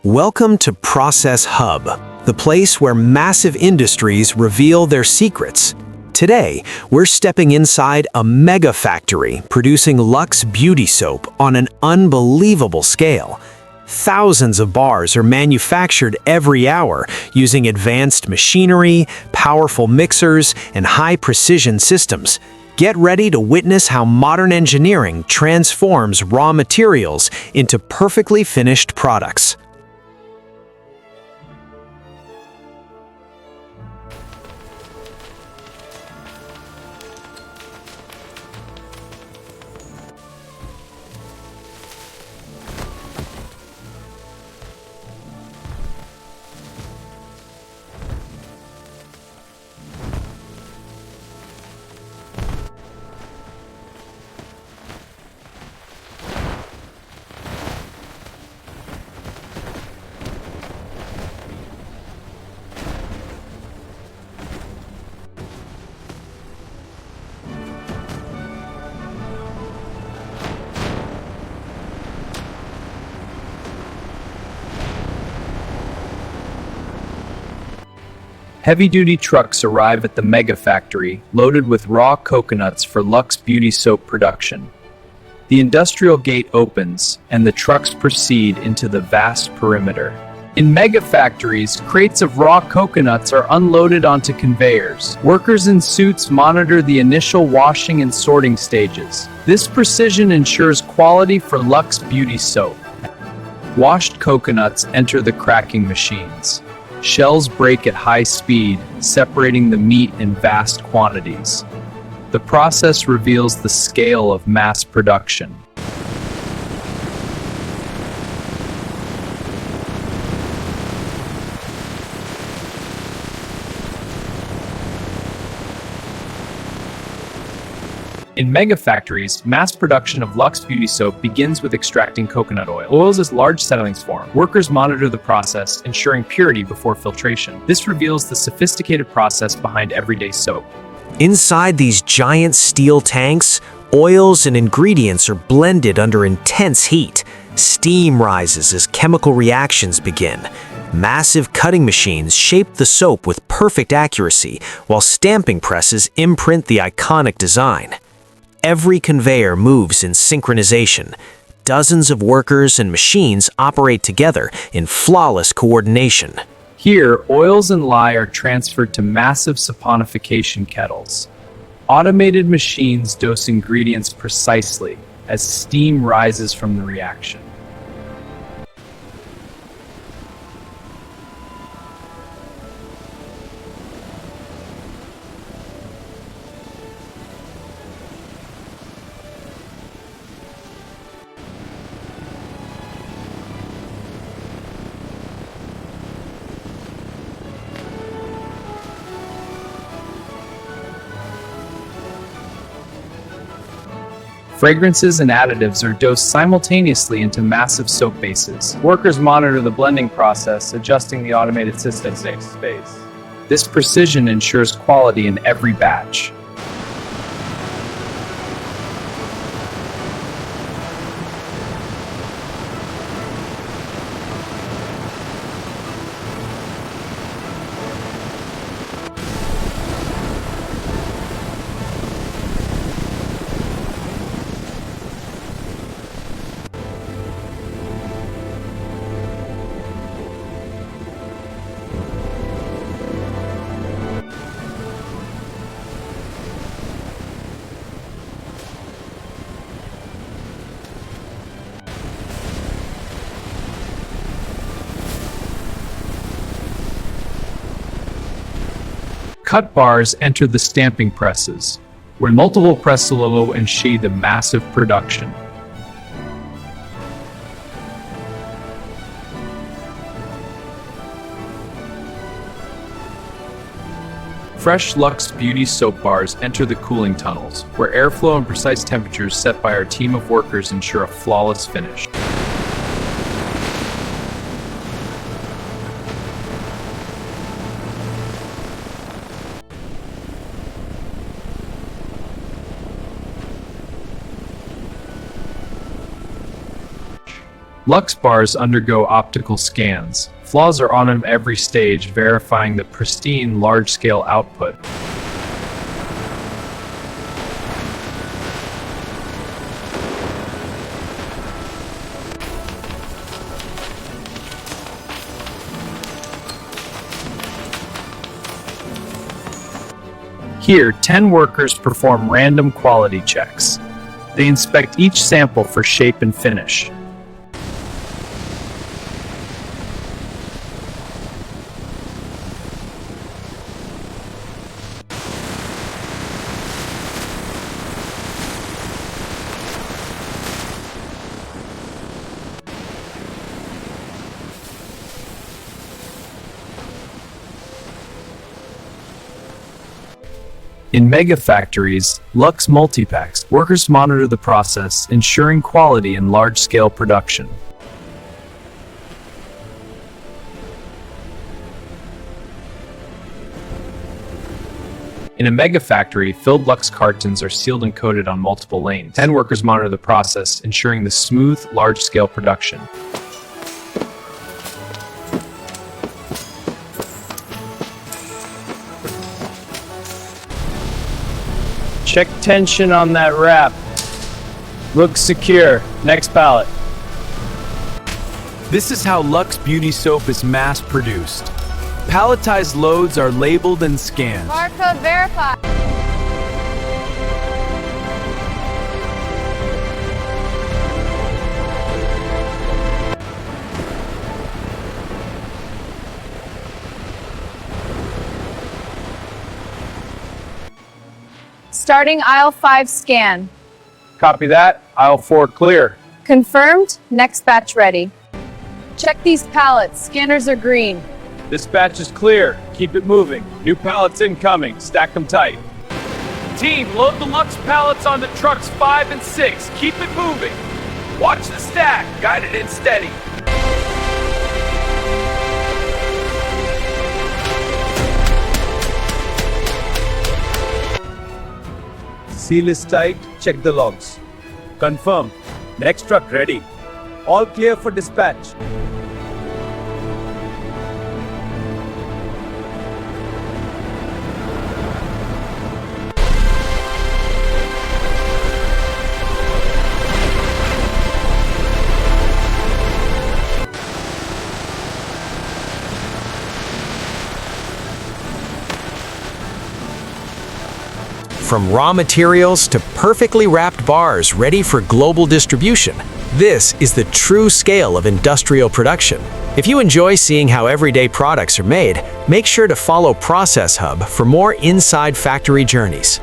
Welcome to Process Hub, the place where massive industries reveal their secrets. Today, we're stepping inside a mega factory producing LUX Beauty Soap on an unbelievable scale. Thousands of bars are manufactured every hour using advanced machinery, powerful mixers, and high-precision systems. Get ready to witness how modern engineering transforms raw materials into perfectly finished products. Heavy-duty trucks arrive at the mega factory, loaded with raw coconuts for LUX Beauty Soap production. The industrial gate opens, and the trucks proceed into the vast perimeter. In mega factories, crates of raw coconuts are unloaded onto conveyors. Workers in suits monitor the initial washing and sorting stages. This precision ensures quality for LUX Beauty Soap. Washed coconuts enter the cracking machines. Shells break at high speed, separating the meat in vast quantities. The process reveals the scale of mass production. In mega factories, mass production of LUX Beauty Soap begins with extracting coconut oil. Oils as large settlings form. Workers monitor the process, ensuring purity before filtration. This reveals the sophisticated process behind everyday soap. Inside these giant steel tanks, oils and ingredients are blended under intense heat. Steam rises as chemical reactions begin. Massive cutting machines shape the soap with perfect accuracy, while stamping presses imprint the iconic design. Every conveyor moves in synchronization. Dozens of workers and machines operate together in flawless coordination. Here, oils and lye are transferred to massive saponification kettles. Automated machines dose ingredients precisely as steam rises from the reaction. Fragrances and additives are dosed simultaneously into massive soap bases. Workers monitor the blending process, adjusting the automated system space. This precision ensures quality in every batch. Cut bars enter the stamping presses, where multiple presses load and shade the massive production. Fresh LUX Beauty Soap bars enter the cooling tunnels, where airflow and precise temperatures set by our team of workers ensure a flawless finish. Lux bars undergo optical scans. Flaws are on them every stage, verifying the pristine, large-scale output. Here, 10 workers perform random quality checks. They inspect each sample for shape and finish. In mega factories, LUX multipacks, workers monitor the process, ensuring quality in large-scale production. In a mega factory, filled LUX cartons are sealed and coated on multiple lanes. 10 workers monitor the process, ensuring the smooth, large-scale production. Check tension on that wrap. Looks secure. Next pallet. This is how LUX Beauty Soap is mass-produced. Palletized loads are labeled and scanned. Barcode verified. Starting aisle 5 scan. Copy that. Aisle 4 clear. Confirmed. Next batch ready. Check these pallets. Scanners are green. This batch is clear. Keep it moving. New pallets incoming. Stack them tight. Team, load the LUX pallets onto trucks 5 and 6. Keep it moving. Watch the stack. Guide it in steady. Seal is tight, check the logs. Confirm. Next truck ready. All clear for dispatch. From raw materials to perfectly wrapped bars ready for global distribution, this is the true scale of industrial production. If you enjoy seeing how everyday products are made, make sure to follow Process Hub for more inside factory journeys.